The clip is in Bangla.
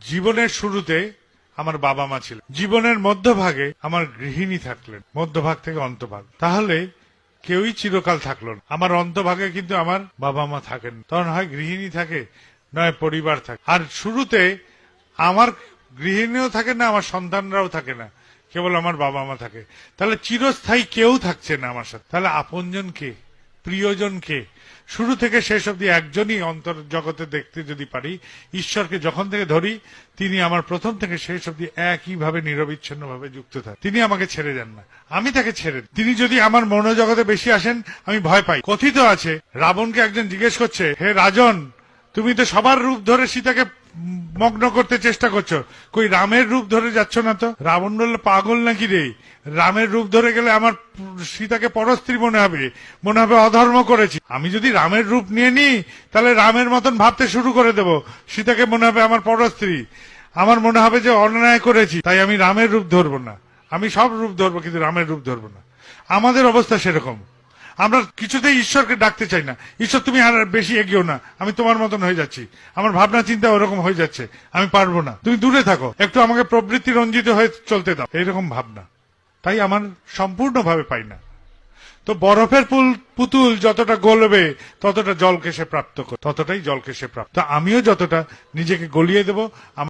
জীবনের শুরুতে আমার বাবা মা ছিল, জীবনের মধ্যভাগে আমার গৃহিণী থাকলেন, মধ্যভাগ থেকে অন্তভাগ। তাহলে কেউই চিরকাল থাকলো না। আমার অন্তভাগে কিন্তু আমার বাবা মা থাকেন, তখন হয় গৃহিণী থাকে, নয় পরিবার থাকে। আর শুরুতে আমার গৃহিণীও থাকে না, আমার সন্তানরাও থাকে না, কেবল আমার বাবা মা থাকে। তাহলে চিরস্থায়ী কেউ থাকছে না আমার সাথে। তাহলে আপনজন কে, প্রিয়জন কে? শুরু থেকে শেষ অব্দি একজনই অন্তর জগতে দেখতে যদি পারি, ঈশ্বরকে যখন থেকে ধরি, তিনি আমার প্রথম থেকে শেষ অব্দি একইভাবে নিরবিচ্ছিন্ন ভাবে যুক্ত থাকে। তিনি আমাকে ছেড়ে যান না, আমি তাকে ছেড়ে। তিনি যদি আমার মনোজগতে বেশি আসেন, আমি ভয় পাই। কথিত আছে, রাবণকে একজন জিজ্ঞেস করছে, হে রাজন, তুমি তো সবার রূপ ধরে সীতাকে মগ্ন করতে চেষ্টা করছো, কই রামের রূপ ধরে যাচ্ছ না তো? রাবণ বললে, পাগল নাকি রে, রামের রূপ ধরে গেলে আমার সীতাকে পরস্ত্রী মনে হবে, মনে হবে অধর্ম করেছি। আমি যদি রামের রূপ নিয়ে নিই, তাহলে রামের মতন ভাবতে শুরু করে দেব, সীতাকে মনে হবে আমার পরস্ত্রী, আমার মনে হবে যে অন্যায় করেছি। তাই আমি রামের রূপ ধরবো না, আমি সব রূপ ধরবো, কিন্তু রামের রূপ ধরবো না। আমাদের অবস্থা সেরকম। আমরা কিছুতেই ঈশ্বরকে ডাকতে চাই না। ঈশ্বর, তুমি আর বেশি এগিয়েও না, আমি তোমার মতন হয়ে যাচ্ছি, আমার ভাবনা চিন্তা ওরকম হয়ে যাচ্ছে, আমি পারবো না, তুমি দূরে থাকো, একটু আমাকে প্রবৃত্তি রঞ্জিত হয়ে চলতে দাও, এইরকম ভাবনা। তাই আমার সম্পূর্ণভাবে পাই না। তো বরফের পুতুল যতটা গলবে, ততটা জলকে সে প্রাপ্ত করে, ততটাই জলকে সে প্রাপ্ত। আমিও যতটা নিজেকে গলিয়ে দেব,